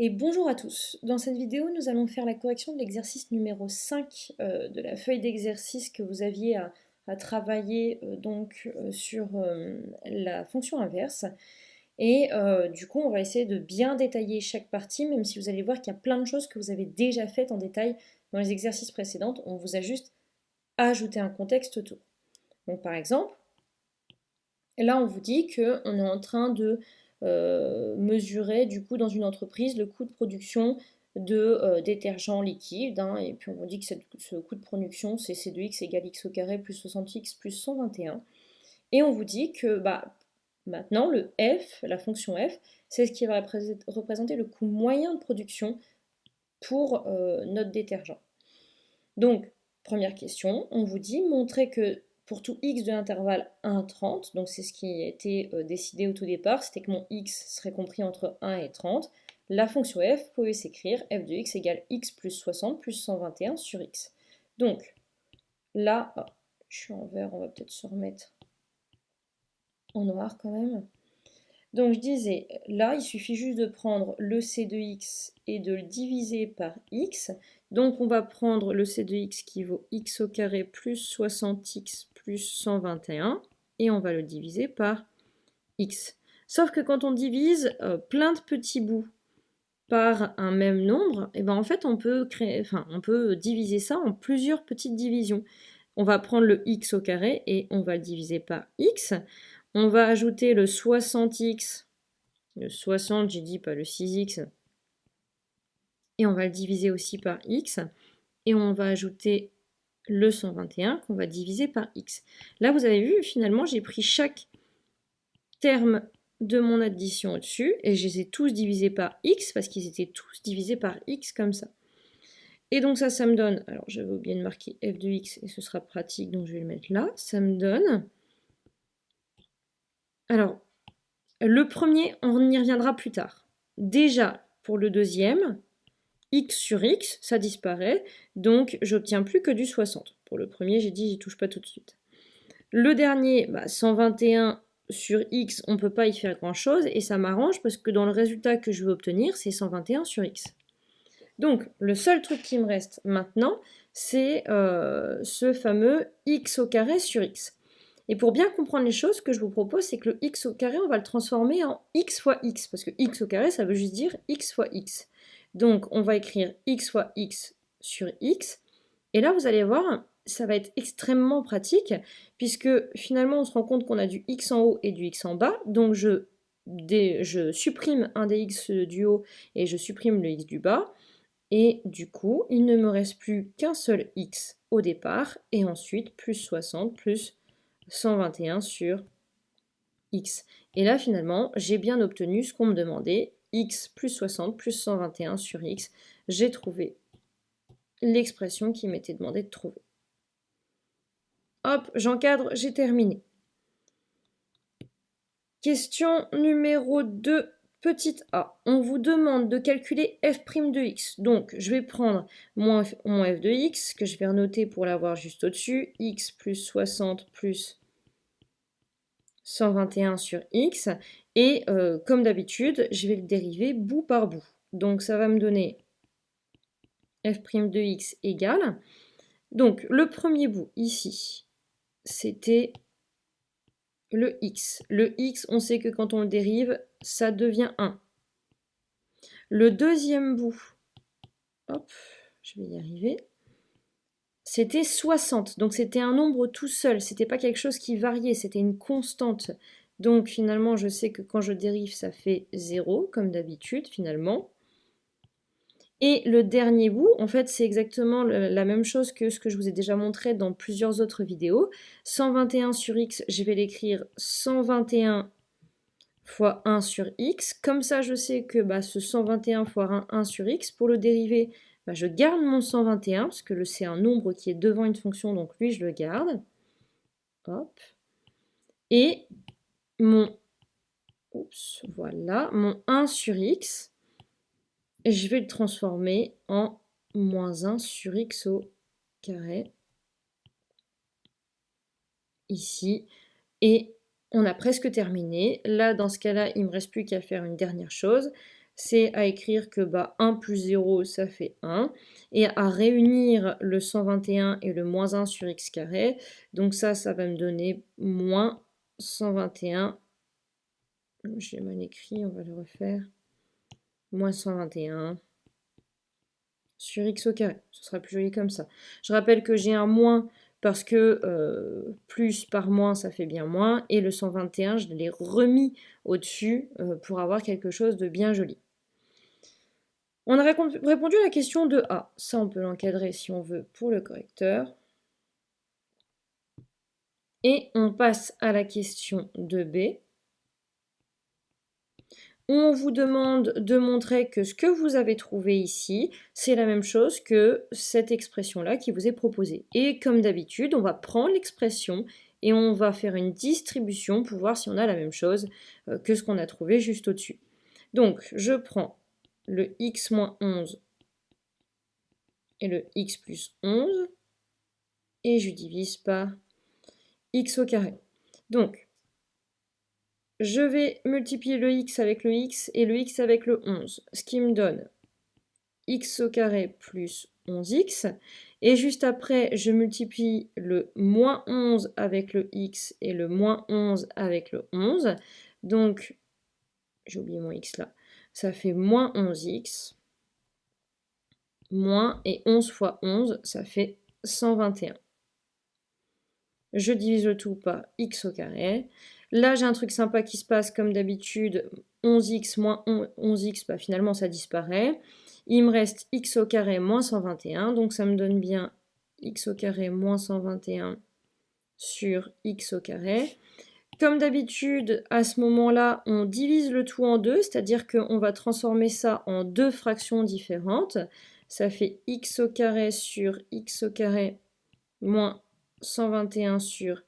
Et bonjour à tous. Dans cette vidéo, nous allons faire la correction de l'exercice numéro 5 de la feuille d'exercice que vous aviez à travailler sur la fonction inverse. Et du coup, on va essayer de bien détailler chaque partie, même si vous allez voir qu'il y a plein de choses que vous avez déjà faites en détail dans les exercices précédents. On vous a juste ajouté un contexte autour. Donc par exemple, là, on vous dit qu'on est en train de mesurer du coup dans une entreprise le coût de production de détergents liquides, hein, et puis on vous dit que ce coût de production c'est C2x égale x au carré plus 60x plus 121. Et on vous dit que maintenant le f, la fonction f, c'est ce qui va représenter le coût moyen de production pour notre détergent. Donc, première question, on vous dit montrer que pour tout x de l'intervalle 1, 30, donc c'est ce qui a été décidé au tout départ, c'était que mon x serait compris entre 1 et 30, la fonction f pouvait s'écrire f de x égale x plus 60 plus 121 sur x. Donc, là, je suis en vert, on va peut-être se remettre en noir quand même. Donc je disais, là, il suffit juste de prendre le c de x et de le diviser par x. Donc on va prendre le c de x qui vaut x au carré plus 60x plus 121 et on va le diviser par x. Sauf que quand on divise plein de petits bouts par un même nombre, et ben en fait on peut diviser ça en plusieurs petites divisions. On va prendre le x au carré et on va le diviser par x. On va ajouter le 60x, le 60, j'ai dit pas le 6x, et on va le diviser aussi par x, et on va ajouter le 121 qu'on va diviser par x. Là, vous avez vu, finalement, j'ai pris chaque terme de mon addition au-dessus, et je les ai tous divisés par x, parce qu'ils étaient tous divisés par x comme ça. Et donc ça me donne, alors j'avais oublié de marquer f de x, et ce sera pratique, donc je vais le mettre là, ça me donne, alors, le premier, on y reviendra plus tard. Déjà, pour le deuxième, x sur x, ça disparaît, donc j'obtiens plus que du 60. Pour le premier, j'ai dit, j'y touche pas tout de suite. Le dernier, 121 sur x, on ne peut pas y faire grand-chose, et ça m'arrange parce que dans le résultat que je veux obtenir, c'est 121 sur x. Donc, le seul truc qui me reste maintenant, c'est ce fameux x au carré sur x. Et pour bien comprendre les choses, ce que je vous propose, c'est que le x au carré, on va le transformer en x fois x, parce que x au carré, ça veut juste dire x fois x. Donc, on va écrire x fois x sur x. Et là, vous allez voir, ça va être extrêmement pratique, puisque finalement, on se rend compte qu'on a du x en haut et du x en bas. Donc, je supprime un des x du haut et je supprime le x du bas. Et du coup, il ne me reste plus qu'un seul x au départ, et ensuite plus 60 plus 121 sur x. Et là, finalement, j'ai bien obtenu ce qu'on me demandait, x plus 60 plus 121 sur x. J'ai trouvé l'expression qui m'était demandé de trouver. Hop, j'encadre, j'ai terminé. Question numéro 2, petite a. On vous demande de calculer f' de x. Donc, je vais prendre mon f de x, que je vais renoter pour l'avoir juste au-dessus. X plus 60 plus 121 sur x. Et comme d'habitude, je vais le dériver bout par bout. Donc, ça va me donner f' de x égale. Donc, le premier bout, ici, c'était le x. Le x, on sait que quand on le dérive, ça devient 1. Le deuxième bout, hop, je vais y arriver, c'était 60. Donc c'était un nombre tout seul, c'était pas quelque chose qui variait, c'était une constante. Donc finalement, je sais que quand je dérive, ça fait 0, comme d'habitude, finalement. Et le dernier bout, en fait, c'est exactement la même chose que ce que je vous ai déjà montré dans plusieurs autres vidéos. 121 sur x, je vais l'écrire 121 fois 1 sur x. Comme ça, je sais que ce 121 fois 1 sur x, pour le dériver, je garde mon 121, parce que c'est un nombre qui est devant une fonction, donc lui, je le garde. Hop. Et mon, voilà, mon 1 sur x, et je vais le transformer en moins 1 sur x au carré, ici. Et on a presque terminé. Là, dans ce cas-là, il ne me reste plus qu'à faire une dernière chose, c'est à écrire que 1 plus 0, ça fait 1, et à réunir le 121 et le moins 1 sur x carré. Donc ça va me donner moins 121. J'ai mal écrit, on va le refaire. Moins 121 sur x au carré. Ce sera plus joli comme ça. Je rappelle que j'ai un moins parce que plus par moins, ça fait bien moins. Et le 121, je l'ai remis au-dessus pour avoir quelque chose de bien joli. On a répondu à la question de A. Ça, on peut l'encadrer si on veut pour le correcteur. Et on passe à la question de B, où on vous demande de montrer que ce que vous avez trouvé ici, c'est la même chose que cette expression-là qui vous est proposée. Et comme d'habitude, on va prendre l'expression et on va faire une distribution pour voir si on a la même chose que ce qu'on a trouvé juste au-dessus. Donc, je prends le x moins 11 et le x plus 11, et je divise par x au carré. Donc, je vais multiplier le x avec le x et le x avec le 11, ce qui me donne x au carré plus 11x. Et juste après, je multiplie le moins 11 avec le x et le moins 11 avec le 11. Donc, j'ai oublié mon x là, ça fait moins 11x, moins, et 11 fois 11, ça fait 121. Je divise le tout par x au carré. Là, j'ai un truc sympa qui se passe comme d'habitude. 11x moins 11x, finalement, ça disparaît. Il me reste x au carré moins 121. Donc, ça me donne bien x au carré moins 121 sur x au carré. Comme d'habitude, à ce moment-là, on divise le tout en deux, c'est-à-dire qu'on va transformer ça en deux fractions différentes. Ça fait x au carré sur x au carré moins 121 sur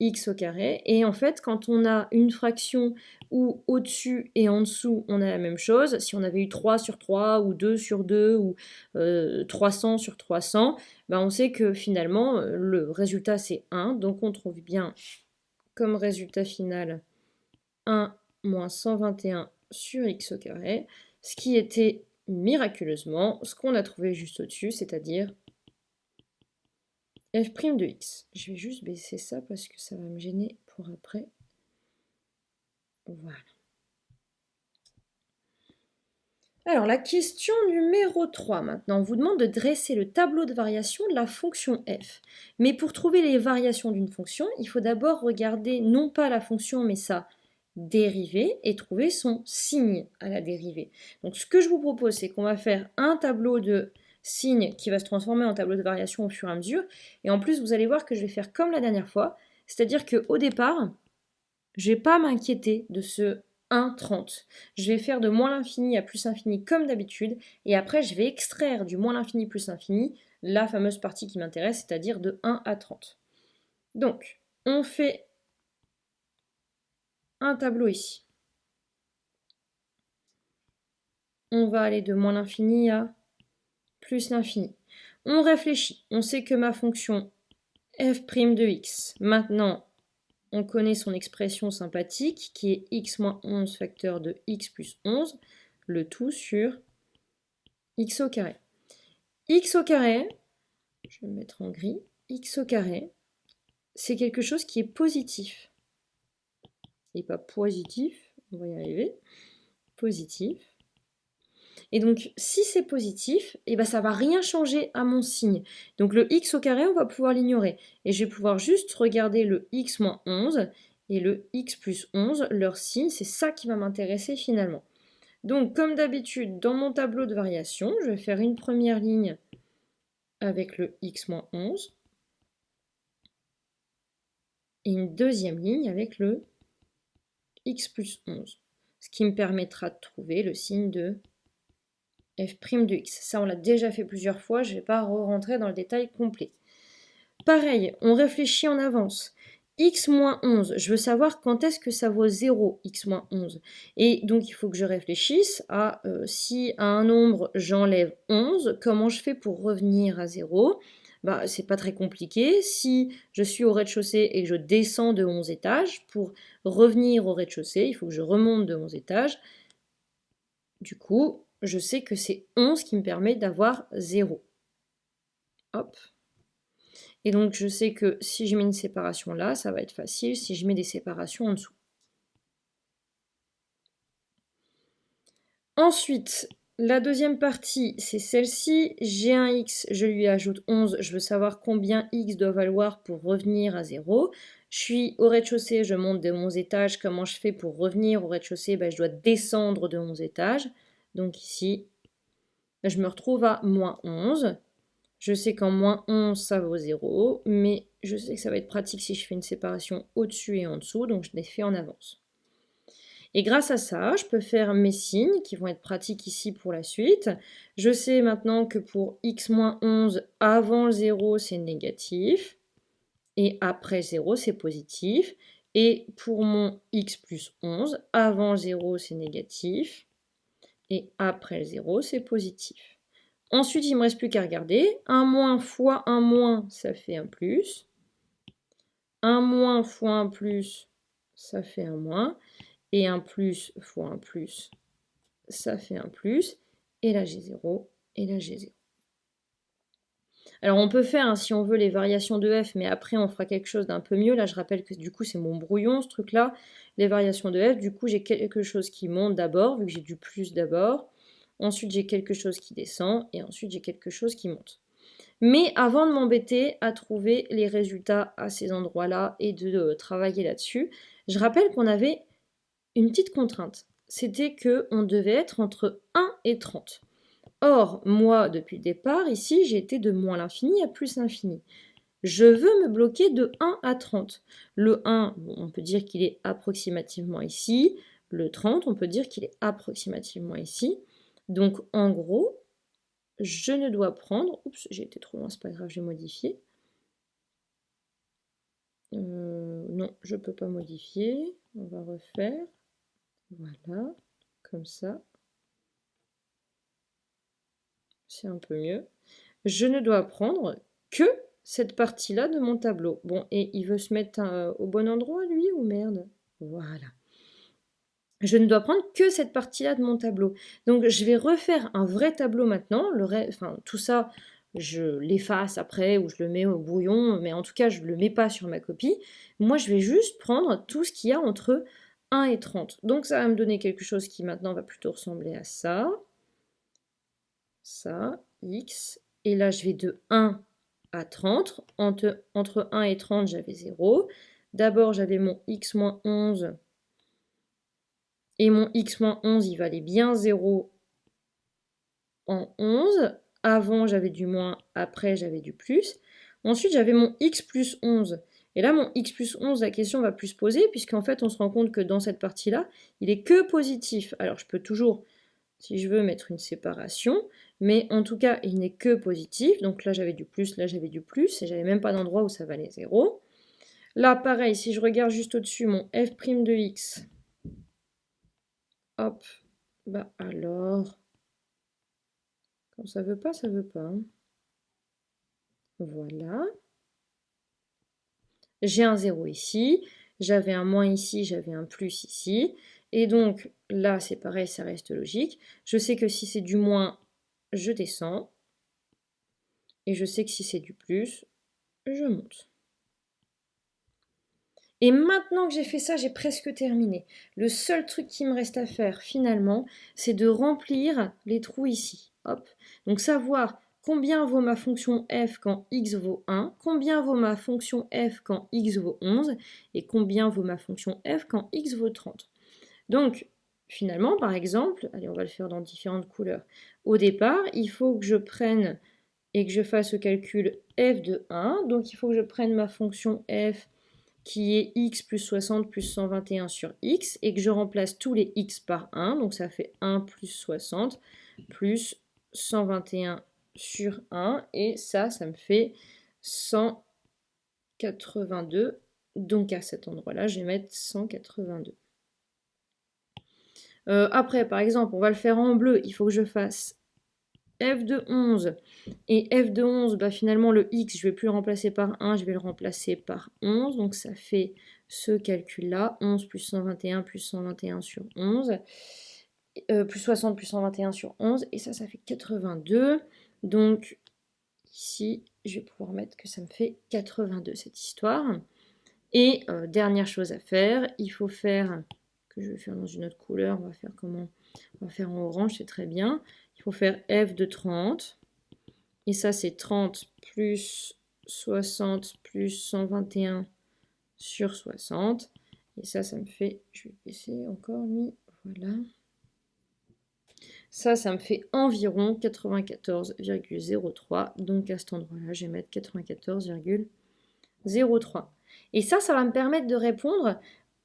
x au carré. Et en fait, quand on a une fraction où au-dessus et en dessous, on a la même chose, si on avait eu 3 sur 3 ou 2 sur 2 ou 300 sur 300, on sait que finalement, le résultat, c'est 1. Donc, on trouve bien comme résultat final 1 moins 121 sur x au carré, ce qui était miraculeusement ce qu'on a trouvé juste au-dessus, c'est-à-dire f' de x. Je vais juste baisser ça parce que ça va me gêner pour après. Voilà. Alors, la question numéro 3 maintenant. On vous demande de dresser le tableau de variation de la fonction f. Mais pour trouver les variations d'une fonction, il faut d'abord regarder non pas la fonction, mais sa dérivée et trouver son signe à la dérivée. Donc, ce que je vous propose, c'est qu'on va faire un tableau de signe qui va se transformer en tableau de variation au fur et à mesure. Et en plus, vous allez voir que je vais faire comme la dernière fois, c'est-à-dire qu'au départ, je ne vais pas m'inquiéter de ce 1,30. Je vais faire de moins l'infini à plus l'infini comme d'habitude, et après je vais extraire du moins l'infini plus l'infini la fameuse partie qui m'intéresse, c'est-à-dire de 1 à 30. Donc, on fait un tableau ici. On va aller de moins l'infini à plus l'infini. On réfléchit. On sait que ma fonction f' de x, maintenant, on connaît son expression sympathique qui est x moins 11 facteur de x plus 11, le tout sur x au carré. X au carré, je vais me mettre en gris, x au carré, c'est quelque chose qui est positif. Et pas positif, on va y arriver, positif. Et donc, si c'est positif, ça ne va rien changer à mon signe. Donc, le x au carré, on va pouvoir l'ignorer. Et je vais pouvoir juste regarder le x moins 11 et le x plus 11, leur signe, c'est ça qui va m'intéresser finalement. Donc, comme d'habitude, dans mon tableau de variation, je vais faire une première ligne avec le x moins 11 et une deuxième ligne avec le x plus 11, ce qui me permettra de trouver le signe de f' de x. Ça, on l'a déjà fait plusieurs fois, je ne vais pas rentrer dans le détail complet. Pareil, on réfléchit en avance. X moins 11, je veux savoir quand est-ce que ça vaut 0, x moins 11. Et donc, il faut que je réfléchisse à si à un nombre, j'enlève 11, comment je fais pour revenir à 0 ? C'est pas très compliqué. Si je suis au rez-de-chaussée et que je descends de 11 étages, pour revenir au rez-de-chaussée, il faut que je remonte de 11 étages. Du coup, je sais que c'est 11 qui me permet d'avoir 0. Hop. Et donc, je sais que si je mets une séparation là, ça va être facile si je mets des séparations en dessous. Ensuite, la deuxième partie, c'est celle-ci. J'ai un x, je lui ajoute 11. Je veux savoir combien x doit valoir pour revenir à 0. Je suis au rez-de-chaussée, je monte de 11 étages. Comment je fais pour revenir au rez-de-chaussée? Je dois descendre de 11 étages. Donc ici, je me retrouve à moins 11. Je sais qu'en moins 11, ça vaut 0. Mais je sais que ça va être pratique si je fais une séparation au-dessus et en dessous. Donc je les fais en avance. Et grâce à ça, je peux faire mes signes qui vont être pratiques ici pour la suite. Je sais maintenant que pour x-11, avant le 0, c'est négatif. Et après 0, c'est positif. Et pour mon x plus 11, avant 0, c'est négatif. Et après le 0, c'est positif. Ensuite, il ne me reste plus qu'à regarder. 1 moins fois 1 moins, ça fait un plus. 1 moins fois 1 plus, ça fait un moins. Et un plus fois un plus, ça fait un plus. Et là, j'ai 0. Et là, j'ai 0. Alors, on peut faire, hein, si on veut, les variations de f, mais après, on fera quelque chose d'un peu mieux. Là, je rappelle que du coup, c'est mon brouillon, ce truc-là. Les variations de f, du coup, j'ai quelque chose qui monte d'abord, vu que j'ai du plus d'abord. Ensuite, j'ai quelque chose qui descend. Et ensuite, j'ai quelque chose qui monte. Mais avant de m'embêter à trouver les résultats à ces endroits-là et de travailler là-dessus, je rappelle qu'on avait une petite contrainte. C'était qu'on devait être entre 1 et 30. Or, moi, depuis le départ, ici, j'ai été de moins l'infini à plus l'infini. Je veux me bloquer de 1 à 30. Le 1, bon, on peut dire qu'il est approximativement ici. Le 30, on peut dire qu'il est approximativement ici. Donc, en gros, je ne dois prendre... Oups, j'ai été trop loin, c'est pas grave, j'ai modifié. Non, je ne peux pas modifier. On va refaire. Voilà, comme ça. C'est un peu mieux. Je ne dois prendre que cette partie-là de mon tableau. Bon, et il veut se mettre au bon endroit, lui, ou merde? Voilà. Je ne dois prendre que cette partie-là de mon tableau. Donc, je vais refaire un vrai tableau maintenant. Enfin, tout ça, je l'efface après ou je le mets au brouillon, mais en tout cas, je ne le mets pas sur ma copie. Moi, je vais juste prendre tout ce qu'il y a entre 1 et 30. Donc, ça va me donner quelque chose qui maintenant va plutôt ressembler à ça. Ça, x. Et là, je vais de 1 à 30. Entre 1 et 30, j'avais 0. D'abord, j'avais mon x moins 11. Et mon x moins 11, il valait bien 0 en 11. Avant, j'avais du moins. Après, j'avais du plus. Ensuite, j'avais mon x plus 11. Et là, mon x plus 11, la question va plus se poser, puisqu'en fait, on se rend compte que dans cette partie-là, il est que positif. Alors, je peux toujours, si je veux, mettre une séparation. Mais en tout cas, il n'est que positif. Donc là, j'avais du plus, là, j'avais du plus. Et j'avais même pas d'endroit où ça valait 0. Là, pareil, si je regarde juste au-dessus, mon f' de x. Hop. Bah alors... Quand ça veut pas, ça veut pas. Hein. Voilà. J'ai un 0 ici. J'avais un moins ici, j'avais un plus ici. Et donc, là, c'est pareil, ça reste logique. Je sais que si c'est du moins, je descends. Et je sais que si c'est du plus, je monte. Et maintenant que j'ai fait ça, j'ai presque terminé. Le seul truc qui me reste à faire, finalement, c'est de remplir les trous ici. Hop. Donc, savoir combien vaut ma fonction f quand x vaut 1, combien vaut ma fonction f quand x vaut 11, et combien vaut ma fonction f quand x vaut 30. Donc, finalement, par exemple, allez, on va le faire dans différentes couleurs. Au départ, il faut que je prenne et que je fasse le calcul f de 1. Donc, il faut que je prenne ma fonction f qui est x plus 60 plus 121 sur x, et que je remplace tous les x par 1, donc ça fait 1 plus 60 plus 121 sur 1, et ça me fait 182, donc à cet endroit-là, je vais mettre 182. Après, par exemple, on va le faire en bleu, il faut que je fasse f de 11, et f de 11, bah finalement le x, je ne vais plus le remplacer par 1, je vais le remplacer par 11, donc ça fait ce calcul-là, 11 plus 121 plus 121 sur 11. plus 60 plus 121 sur 11, et ça fait 82. Donc ici, je vais pouvoir mettre que ça me fait 82 cette histoire. Et dernière chose à faire, il faut faire, que je vais faire dans une autre couleur, on va faire comment? On va faire en orange, c'est très bien. Il faut faire f de 30. Et ça, c'est 30 plus 60 plus 121 sur 60. Et ça me fait, je vais baisser encore lui, voilà. Ça me fait environ 94,03. Donc à cet endroit-là, je vais mettre 94,03. Et ça va me permettre de répondre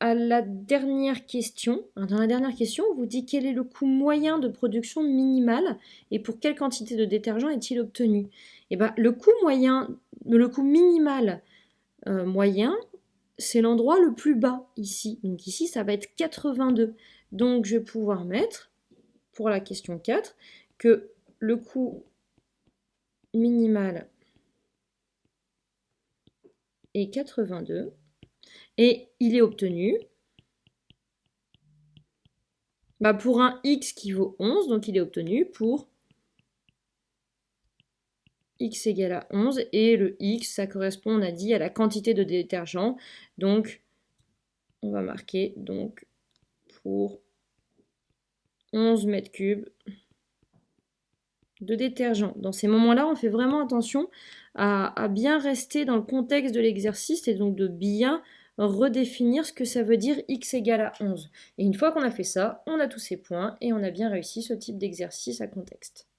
à la dernière question. Dans la dernière question, on vous dit quel est le coût moyen de production minimal et pour quelle quantité de détergent est-il obtenu? Et ben, le coût minimal moyen, c'est l'endroit le plus bas ici. Donc ici, ça va être 82. Donc je vais pouvoir mettre, pour la question 4, que le coût minimal est 82 et il est obtenu pour un x qui vaut 11, donc il est obtenu pour x égale à 11, et le x, ça correspond, on a dit, à la quantité de détergent. Donc, on va marquer donc pour 11 mètres cubes de détergent. Dans ces moments-là, on fait vraiment attention à bien rester dans le contexte de l'exercice et donc de bien redéfinir ce que ça veut dire x égale à 11. Et une fois qu'on a fait ça, on a tous ces points et on a bien réussi ce type d'exercice à contexte.